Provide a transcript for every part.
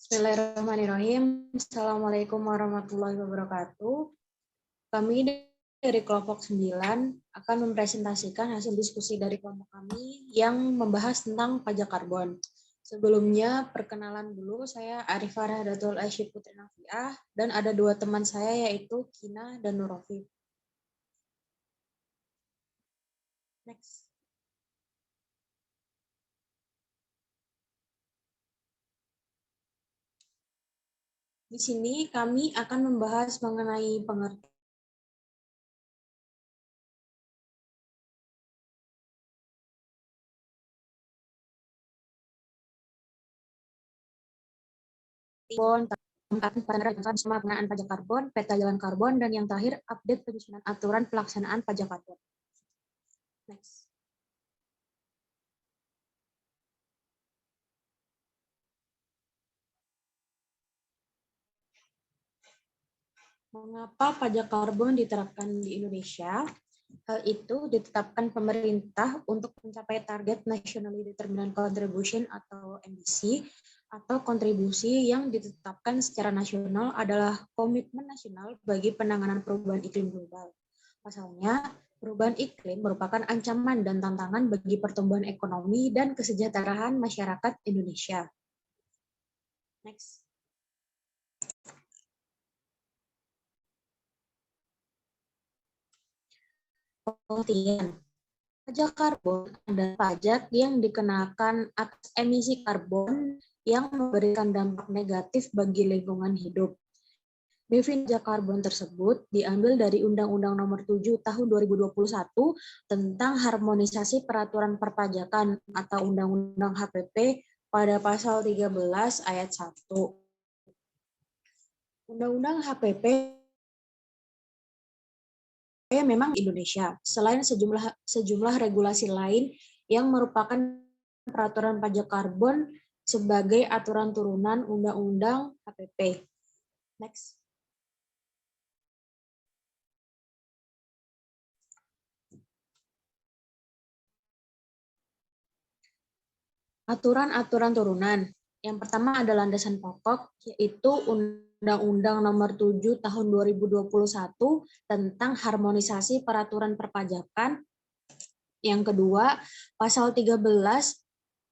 Bismillahirrahmanirrahim. Assalamualaikum warahmatullahi wabarakatuh. Kami dari kelompok 9 akan mempresentasikan hasil diskusi dari kelompok kami yang membahas tentang pajak karbon. Sebelumnya, perkenalan dulu, saya Arifah Rahdatul Aisyah Putri Nafiah, dan ada dua teman saya yaitu Kina dan Nurofi. Next. Di sini kami akan membahas mengenai pengertian karbon, pengenaan pajak karbon, peta jalan karbon, dan yang terakhir update penyusunan aturan pelaksanaan pajak karbon. Next. Mengapa pajak karbon diterapkan di Indonesia? Hal itu ditetapkan pemerintah untuk mencapai target Nationally Determined Contribution atau NDC, atau kontribusi yang ditetapkan secara nasional adalah komitmen nasional bagi penanganan perubahan iklim global. Pasalnya, perubahan iklim merupakan ancaman dan tantangan bagi pertumbuhan ekonomi dan kesejahteraan masyarakat Indonesia. Next. Pengertian. Pajak karbon adalah pajak yang dikenakan atas emisi karbon yang memberikan dampak negatif bagi lingkungan hidup. Definisi pajak karbon tersebut diambil dari Undang-Undang Nomor 7 Tahun 2021 tentang harmonisasi peraturan perpajakan atau Undang-Undang HPP pada pasal 13 ayat 1. Undang-Undang HPP memang Indonesia, selain sejumlah regulasi lain yang merupakan peraturan pajak karbon sebagai aturan turunan Undang-Undang HPP. Next. Aturan-aturan turunan. Yang pertama ada landasan pokok, yaitu Undang-Undang Nomor 7 Tahun 2021 tentang harmonisasi peraturan perpajakan. Yang kedua, pasal 13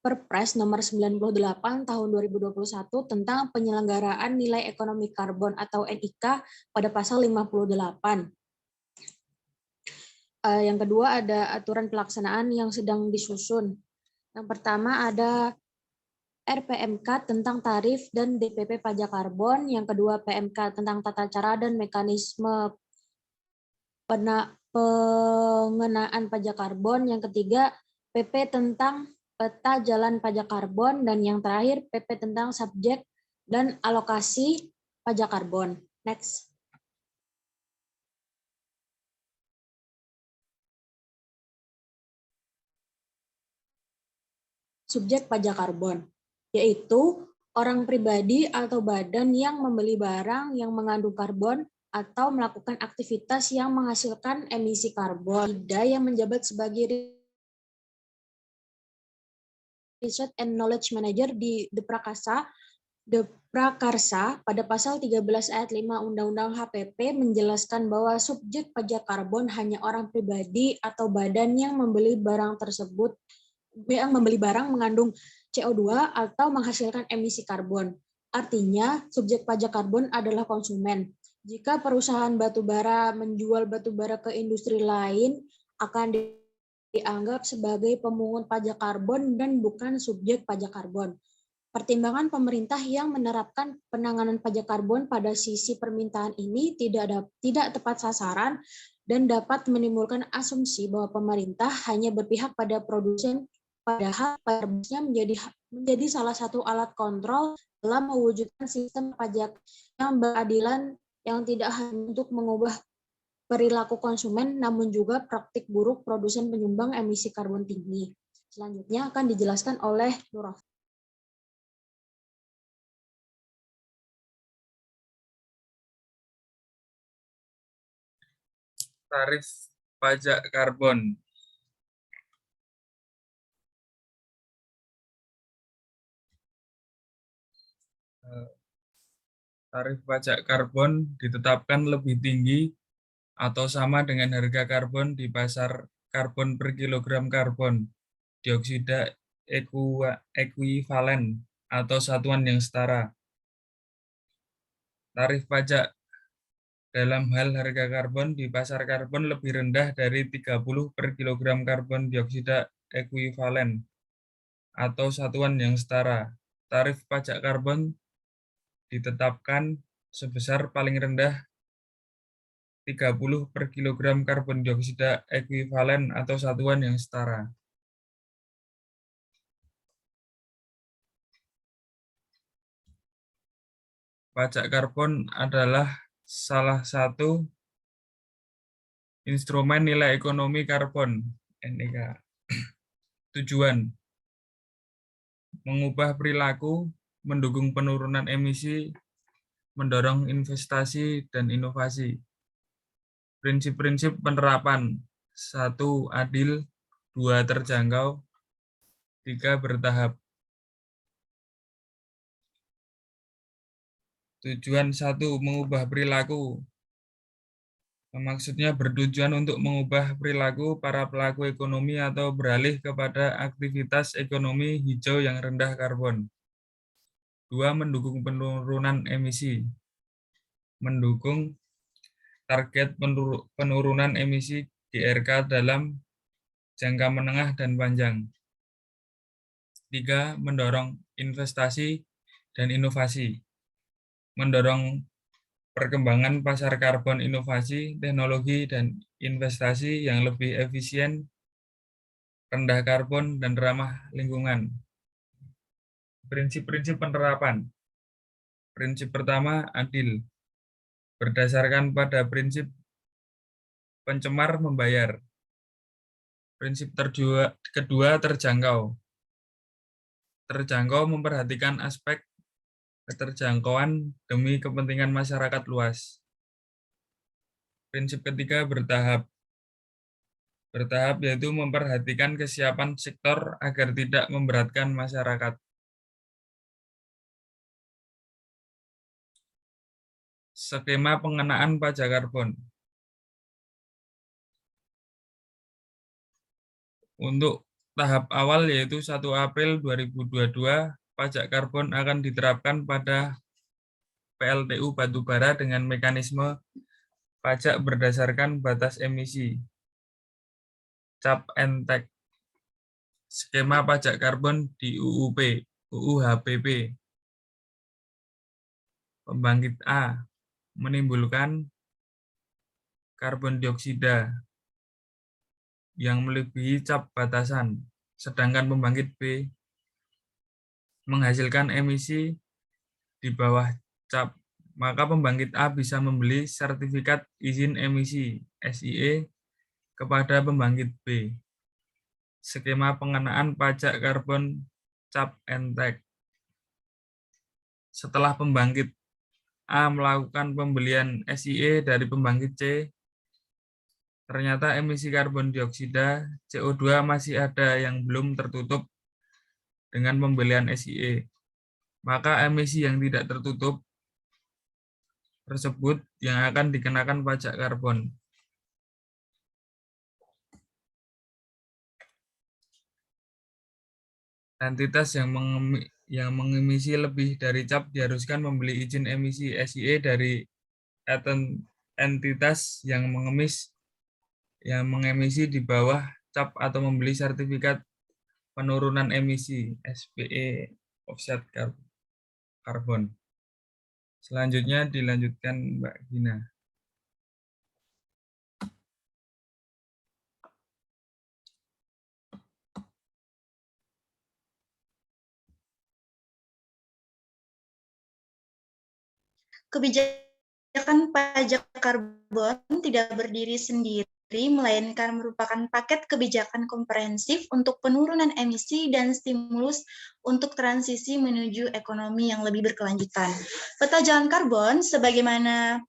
Perpres Nomor 98 Tahun 2021 tentang penyelenggaraan nilai ekonomi karbon atau NIK pada pasal 58. Yang kedua ada aturan pelaksanaan yang sedang disusun. Yang pertama ada RPMK tentang tarif dan DPP pajak karbon, yang kedua PMK tentang tata cara dan mekanisme pengenaan pajak karbon, yang ketiga PP tentang peta jalan pajak karbon, dan yang terakhir PP tentang subjek dan alokasi pajak karbon. Next. Subjek pajak karbon, yaitu orang pribadi atau badan yang membeli barang yang mengandung karbon atau melakukan aktivitas yang menghasilkan emisi karbon. Yang menjabat sebagai Research and Knowledge Manager di Deprakarsa pada pasal 13 ayat 5 Undang-Undang HPP menjelaskan bahwa subjek pajak karbon hanya orang pribadi atau badan yang membeli barang tersebut mengandung CO2 atau menghasilkan emisi karbon. Artinya, subjek pajak karbon adalah konsumen. Jika perusahaan batubara menjual batubara ke industri lain, akan dianggap sebagai pemungut pajak karbon dan bukan subjek pajak karbon. Pertimbangan pemerintah yang menerapkan penanganan pajak karbon pada sisi permintaan ini tidak tepat sasaran dan dapat menimbulkan asumsi bahwa pemerintah hanya berpihak pada produsen, padahal pajak menjadi salah satu alat kontrol dalam mewujudkan sistem pajak yang berkeadilan yang tidak hanya untuk mengubah perilaku konsumen, namun juga praktik buruk produsen penyumbang emisi karbon tinggi. Selanjutnya akan dijelaskan oleh Nurof. Tarif pajak karbon. Tarif pajak karbon ditetapkan lebih tinggi atau sama dengan harga karbon di pasar karbon per kilogram karbon dioksida ekuivalen atau satuan yang setara. Tarif pajak dalam hal harga karbon di pasar karbon lebih rendah dari 30 per kilogram karbon dioksida ekuivalen atau satuan yang setara. Tarif pajak karbon ditetapkan sebesar paling rendah 30 per kilogram karbon dioksida ekuivalen atau satuan yang setara. Pajak karbon adalah salah satu instrumen nilai ekonomi karbon (NIK). Tujuan: mengubah perilaku, mendukung penurunan emisi, mendorong investasi dan inovasi. Prinsip-prinsip penerapan: 1. Adil, 2. Terjangkau, 3. Bertahap. Tujuan 1. Mengubah perilaku. Maksudnya bertujuan untuk mengubah perilaku para pelaku ekonomi atau beralih kepada aktivitas ekonomi hijau yang rendah karbon. 2. Mendukung penurunan emisi. Mendukung target penurunan emisi GRK dalam jangka menengah dan panjang. 3. Mendorong investasi dan inovasi. Mendorong perkembangan pasar karbon, inovasi, teknologi, dan investasi yang lebih efisien, rendah karbon, dan ramah lingkungan. Prinsip-prinsip penerapan. Prinsip pertama, adil. Berdasarkan pada prinsip pencemar membayar. Prinsip kedua, terjangkau. Terjangkau memperhatikan aspek keterjangkauan demi kepentingan masyarakat luas. Prinsip ketiga, bertahap. Bertahap yaitu memperhatikan kesiapan sektor agar tidak memberatkan masyarakat. Skema pengenaan pajak karbon. Untuk tahap awal yaitu 1 April 2022, pajak karbon akan diterapkan pada PLTU batubara dengan mekanisme pajak berdasarkan batas emisi cap and tax. Skema pajak karbon di UU HPP. Pembangkit A menimbulkan karbon dioksida yang melebihi cap batasan, sedangkan pembangkit B menghasilkan emisi di bawah cap, maka pembangkit A bisa membeli sertifikat izin emisi (SIE) kepada pembangkit B. Skema pengenaan pajak karbon cap and tax. Setelah pembangkit A melakukan pembelian SIE dari pembangkit C, ternyata emisi karbon dioksida CO2 masih ada yang belum tertutup dengan pembelian SIE. Maka emisi yang tidak tertutup tersebut yang akan dikenakan pajak karbon. Entitas yang mengemisi lebih dari cap diharuskan membeli izin emisi SIE dari entitas yang mengemisi di bawah cap atau membeli sertifikat penurunan emisi (SPE) offset karbon. Selanjutnya dilanjutkan Mbak Gina. Kebijakan pajak karbon tidak berdiri sendiri, melainkan merupakan paket kebijakan komprehensif untuk penurunan emisi dan stimulus untuk transisi menuju ekonomi yang lebih berkelanjutan. Peta jalan karbon sebagaimana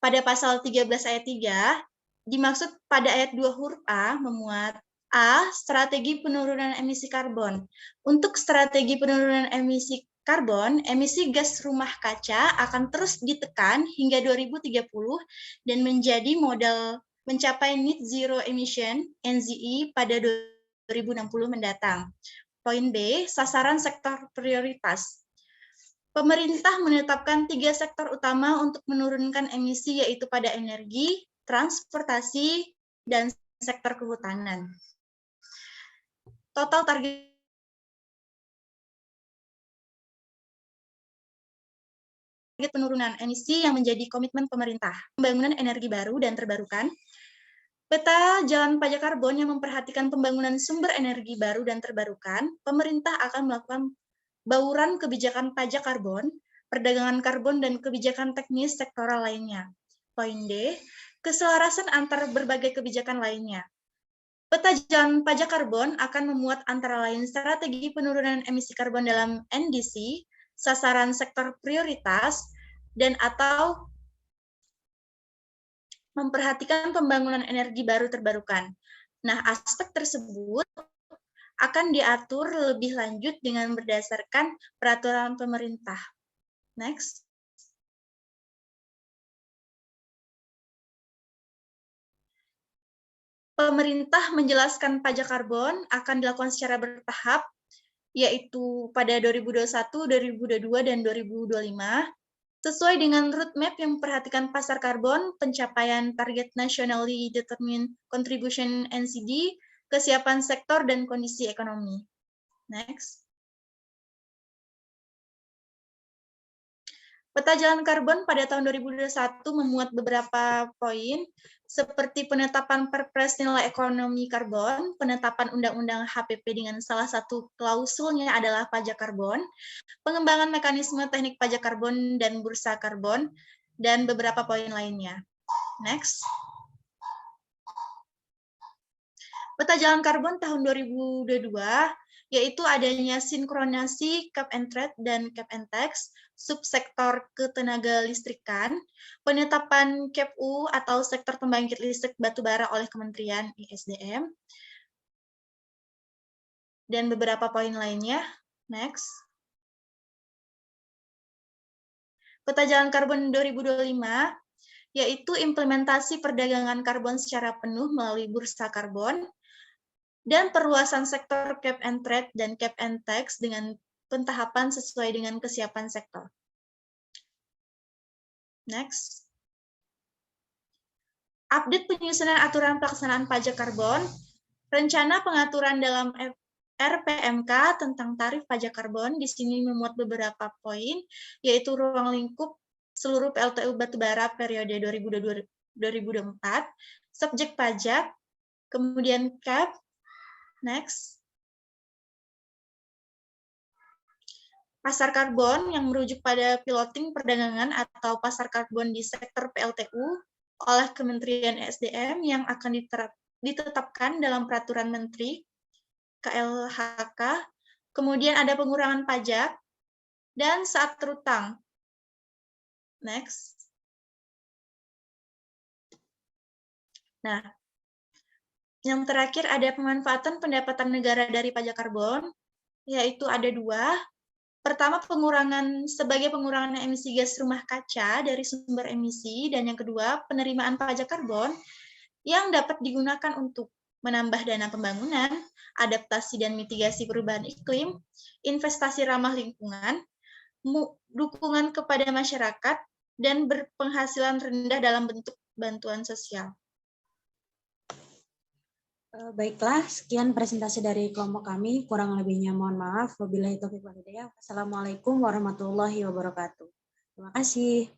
pada pasal 13 ayat 3, dimaksud pada ayat 2 huruf A memuat A. Strategi penurunan emisi karbon. Untuk strategi penurunan emisi karbon, emisi gas rumah kaca akan terus ditekan hingga 2030 dan menjadi modal mencapai net zero emission (NZE) pada 2060 mendatang. Poin B, sasaran sektor prioritas. Pemerintah menetapkan 3 sektor utama untuk menurunkan emisi, yaitu pada energi, transportasi, dan sektor kehutanan. Total target penurunan emisi yang menjadi komitmen pemerintah. Pembangunan energi baru dan terbarukan. Peta jalan pajak karbon yang memperhatikan pembangunan sumber energi baru dan terbarukan, pemerintah akan melakukan bauran kebijakan pajak karbon, perdagangan karbon, dan kebijakan teknis sektoral lainnya. Poin D, keselarasan antar berbagai kebijakan lainnya. Peta jalan pajak karbon akan memuat antara lain strategi penurunan emisi karbon dalam NDC, sasaran sektor prioritas, dan atau memperhatikan pembangunan energi baru terbarukan. Nah, aspek tersebut akan diatur lebih lanjut dengan berdasarkan peraturan pemerintah. Next. Pemerintah menjelaskan pajak karbon akan dilakukan secara bertahap, yaitu pada 2021, 2022, dan 2025, sesuai dengan roadmap yang memperhatikan pasar karbon, pencapaian target nationally determined contribution NCD, kesiapan sektor, dan kondisi ekonomi. Next. Peta jalan karbon pada tahun 2021 memuat beberapa poin, seperti penetapan Perpres nilai ekonomi karbon, penetapan Undang-Undang HPP dengan salah satu klausulnya adalah pajak karbon, pengembangan mekanisme teknik pajak karbon dan bursa karbon, dan beberapa poin lainnya. Next. Peta jalan karbon tahun 2022, yaitu adanya sinkronasi cap and trade dan cap and tax, subsektor ketenaga listrikan, penetapan CAPU atau sektor pembangkit listrik batubara oleh Kementerian ISDM, dan beberapa poin lainnya. Next. Peta jalan karbon 2025, yaitu implementasi perdagangan karbon secara penuh melalui bursa karbon, dan perluasan sektor cap and trade dan cap and tax dengan pentahapan sesuai dengan kesiapan sektor. Next. Update penyusunan aturan pelaksanaan pajak karbon, rencana pengaturan dalam RPMK tentang tarif pajak karbon di sini memuat beberapa poin, yaitu ruang lingkup seluruh PLTU batubara periode 2024, subjek pajak, kemudian cap. Next. Pasar karbon yang merujuk pada piloting perdagangan atau pasar karbon di sektor PLTU oleh Kementerian SDM yang akan ditetapkan dalam Peraturan Menteri KLHK. Kemudian ada pengurangan pajak dan saat terutang. Next. Nah, yang terakhir ada pemanfaatan pendapatan negara dari pajak karbon, yaitu ada 2. Pertama, sebagai pengurangan emisi gas rumah kaca dari sumber emisi, dan yang kedua, penerimaan pajak karbon yang dapat digunakan untuk menambah dana pembangunan, adaptasi dan mitigasi perubahan iklim, investasi ramah lingkungan, dukungan kepada masyarakat, dan berpenghasilan rendah dalam bentuk bantuan sosial. Baiklah, sekian presentasi dari kelompok kami. Kurang lebihnya mohon maaf. Wabillahi taufiq wal hidayah. Wassalamualaikum warahmatullahi wabarakatuh. Terima kasih.